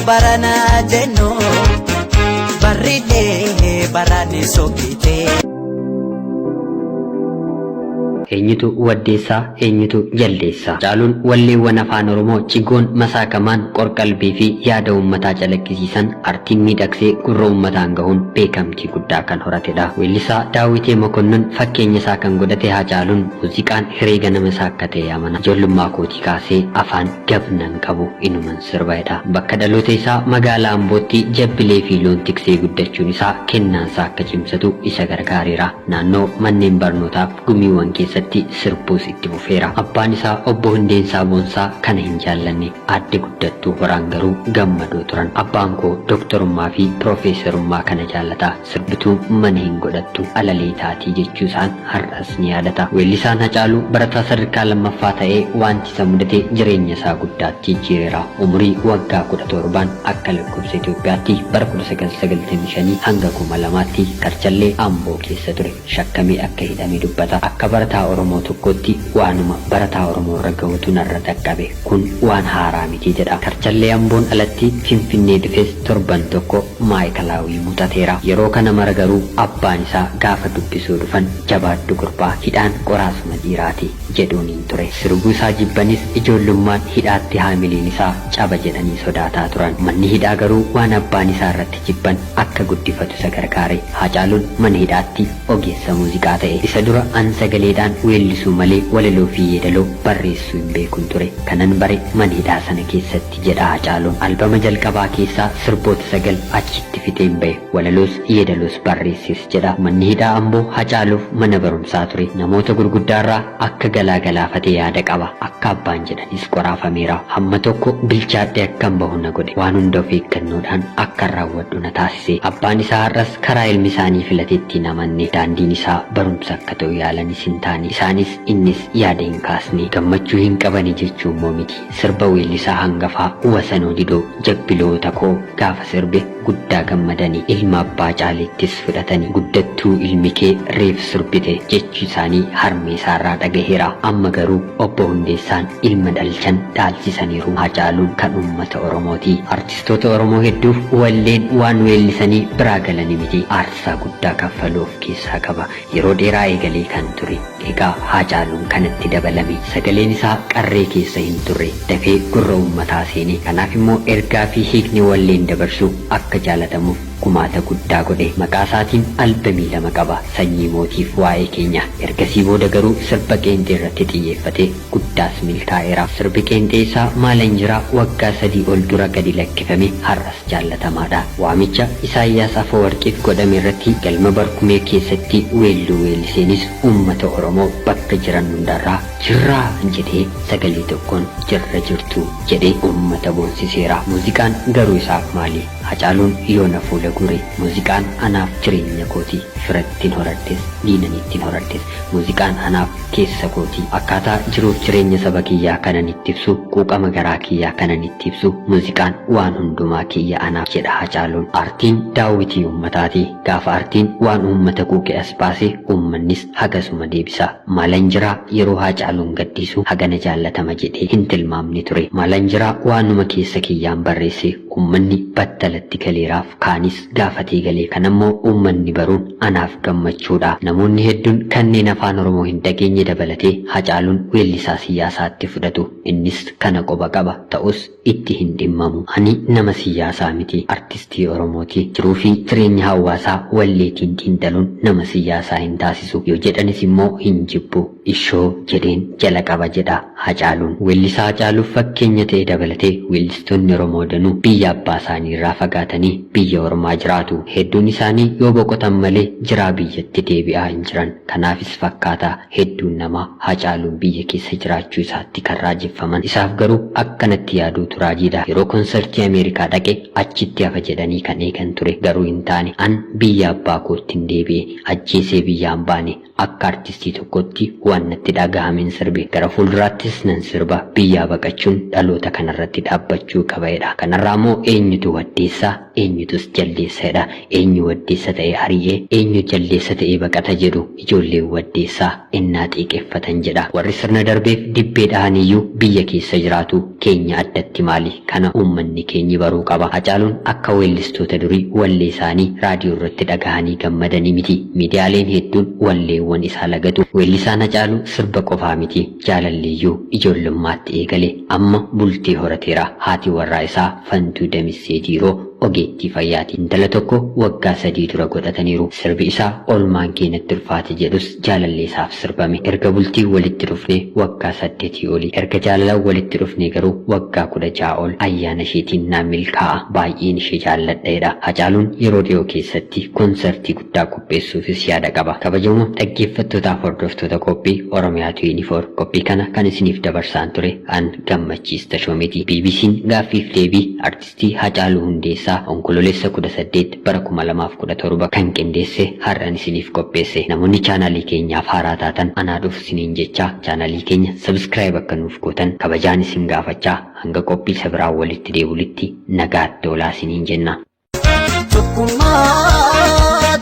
barana jenno barride barane sokite eenyutu waddeessaa eenyutu jaldeessaa Hacaaluun walleewwan afaan Oromoo cigoon masaakamaan qorqalbii fi yaada uummataa calaqqisiisan artiin miidhagsee gurra uummataan gahuun beekamtii guddaa kan horatedha. Weellisaa Daawitee Mokonnon fakkeenya isaa kan godhate Hacaaluun muuziqaan hireega nama isaa akka ta'e amana. Ijoollummaa kootii kaasee afaan gabnan qabu inuman sirbaedha. Bakka dhaloota isaa magaalaa Ambootti jabbilee fi loon tiksee guddachuun isaa kennaan isaa akka cimsatu isa gargaareera. Naannoo manneen barnootaaf gumiiwwan keessa sirbuus itti fufeera. Abbaan isaa obbo Hundeensaa Boonsaa kana hin jaallanne aadde guddattuu horaan garuu gammadoo turan. Abbaan koo doktorummaa fi piroofeesarummaa kana jaallata. Sirbituu mana hin godhattu alalee taatii jechuu isaan har'as ni yaadata. Weellisaan Hacaaluu barataa sadarkaa lammaffaa ta'ee wanti isa mudate jireenya isaa guddaatti jijjiireera. Umurii waggaa 17 akka lakkoofsa Itoophiyaatti bara 1995 hanga 2000tti Karchallee Amboo keessa ture. Shakkamee akka hidhamee dubbata. Akka barataa Oromoo tokkotti waanuma barataa Oromoo irra gahuutu narra dhaqqabe kun waan haaraa miti jedha. Karchallee Amboon alatti Finfinnee dhufes torban tokko maayikalaawii mutateera. Yeroo kana mara garuu abbaan isaa gaafa dubbisuu dhufan jabaadhu gurbaa hidhaan qoraasuma dhiiraati jedhuuniin ture. Sirbuu isaa jibbanis ijoollummaan hidhaatti haamiliin isaa caba jedhanii sodaataa turan. Manni hidhaa garuu waan abbaan isaa irratti jibban akka guddifatu isa gargaare. Hacaaluun mana hidhaatti ogeessa muuziqaa ta'e. Isa dura ansagaleedhaan weellisuu malee walaloo fi yeedaloo barreessuu hin beekun ture. Kanan bare mana hidhaa sana keessatti jedha Hacaaluun. Albama jalqabaa keessaa sirboota 9 achitti fiteen ba'e. Walaloos yeedaloos barreessis jedha. Manni hidhaa Amboo Hacaaluuf mana barumsaa ture. Namoota gurguddaarraa akka galaafatee yaada qaba. Akka abbaan jedhanis qoraafameera. Hamma tokko bilchaadhee akkan bahu na godhe. Waan hunda of eeggannoodhaan akka raawwadhu na taasise. Abbaan isaa har'as karaa ilmi isaanii filateetti namanne. Daandiin isaa barumsa akka ta'u yaalanis hin taane. Isaanis innis yaada hin kaasne. Gammachuu hin qabani jechuun moo miti. Sirba weellisaa hangafaa Wasanoo Didoo jabbiloota koo gaafa sirbe guddaa gammadanii ilma abbaa caaleettis fudhatanii guddattuu ilmi kee reef sirbite jechuu isaanii harmee isaarraa dhagaheera. Amma garuu obbo Hundeessaan ilma dhalchan dhaalchisaniiru. Hacaaluun kan uummata Oromooti. Artistoota Oromoo hedduuf walleen waan weellisanii biraa galanii miti. Aarsaa guddaa kaffaluuf keessaa qaba. Yeroo dheeraa eegalee kan ture. Egaa Hacaaluun kanatti dabalame. Sagaleen isaa qarree keessa hin turre. Dafee gurra uummataa seene. Kanaaf immoo ergaa fi hiikni walleen dabarsu akka jaalatamuuf gumaata guddaa godhe. Maqaa isaatiin albamii 2 qaba. Sanyii mootiif waa'ee keenya. Ergasii booda garuu sirba qeenxee irratti xiyyeeffate guddaas milkaa'eera. Sirbi qeenxee isaa maalan jira waggaa 3 ol dura gadi lakkifame har'as jaallatamaadha. Waamicha Isaayyaas Afeworqiif godhame irratti galma barkumee keessatti weelluu weelliseenis uummata Oromoo bakka jiran hundarraa jirraa jedhee sagalee tokkoon jirra jirtu jedhee uummata boonsiseera. Muuziqaan garuu isaaf maali? Hacaaluun yoo na fuula gure muuziqaan anaaf jireenya kooti. Firattiin horadhes diinanittiin horadhes muuziqaan anaaf keessa kooti. Akkaataa jiruuf jireenya saba kiyyaa kanan itti ibsu quuqama garaa kiyyaa kanan itti ibsu muuziqaan waan hundumaa kiyya anaaf jedha Hacaaluun. Aartiin daawwitii uummataati. Gaafa aartiin waan uummata quuqe as baase uummannis hagasuma deebisa. Maalan jiraa yeroo Hacaaluun gaddisu hagana jaallatama jedhee hin tilmaamne ture. Maalan jiraa waanuma keessa kiyyaan barreesse uummanni battalatti galeeraaf kaanis gaafatee galee kanammoo uummanni baruun anaaf gammachuudha. Namoonni hedduun kanneen afaan Oromoo hin dhageenye dabalatee Hacaaluun weellisaa siyaasaatti fudhatu. Innis kana qoba qaba ta'us itti hin dhimmamu. Ani nama siyaasaa miti artistii Oromooti. Jiruu fi jireenya hawaasaa walleetiin xiinxaluun nama siyaasaa hin taasisu. Yoo jedhanis immoo hin jibbu. Ishoo jedheen jala qaba jedha Hacaaluun. Weellisaa Hacaaluuf fakkeenya ta'e dabalatee weellistoonni Oromoo danuu biyya abbaa isaanii irraa fagaatanii biyya ormaa jiraatu. Hedduun isaanii yoo boqotan malee jiraa biyyatti deebi'aa hin jiran. Kanaafis fakkaata hedduun namaa Hacaaluun biyya keessa jiraachuu isaatti kan raajeffaman. Isaaf garuu akkanatti yaaduutu raajiidha. Yeroo konsertii Ameerikaa dhaqe achitti hafa jedhanii kan eegan ture. Garuu hin taane an biyya abbaa kootti hin deebi'e ajjeesee biyyaan baane akka artistii tokkotti waan natti dhagahameen sirbe. Gara fuulduraattis nan sirba. Biyyaa baqachuun dhaloota kanarratti dhaabbachuu qabaedha. Kanarraa immoo eenyutu waddeessaa? eenyutus jaldeessadha. Eenyu waddeessa ta'e ari'ee eenyu jaldeessa ta'e baqata jedhu ijoollee waddeessaa innaa xiiqeffatan jedha. Warri sirna darbeef dibbee dhahaniyyuu biyya keessa jiraatu keenya addatti maali kana uummanni keenyi baruu qaba. Hacaaluun akka weellistoota durii wallee isaanii raadiyoo irratti dhagahanii gammadanii miti. Miidiyaaleen hedduun walleewwan isaa lagatu. Weellisaan Hacaaluu sirba qofaa miti jaalalleeyyuu ijoollummaatti eegale amma bultii horateera. Haati warraa isaa Fantuu Damissee Diiroo ogeettii fayyaati. Intala tokko waggaa 3 dura godhataniiru. Sirbi isaa olmaan keenyatti ulfaate jedhus jaalallee isaaf sirbame. Erga bultii walitti dhufne waggaa 8 oli. Erga jaalala walitti dhufne garuu waggaa 16 ol. Ayyaana isheetiin naa milkaa'a. Baay'een ishee jaalladheedha. Hacaaluun yeroo dhiyoo keessatti konsertii guddaa qopheessuufis yaada qaba. Kabajamoo dhaggeeffattootaaf hordoftoota qophii Oromiyaa 24 qophii kana kan isiniif dabarsaan ture an Gammachiis Tashoomeeti. BBC'n gaaffiif deebii artistii Hacaaluu Hundeessaa onkololeessa 18 bara 2017 kan qindeesse har'an isiniif qopheesse. Namoonni chaanalii keenyaaf haaraa taatan anaa dhufu isiniin jecha chaanalii keenya subscribe akka nuuf gootan kabajaan isin gaafachaa hanga qophii isa biraa walitti deebulitti nagaatti olaa isiniin jenna. Tokkummaa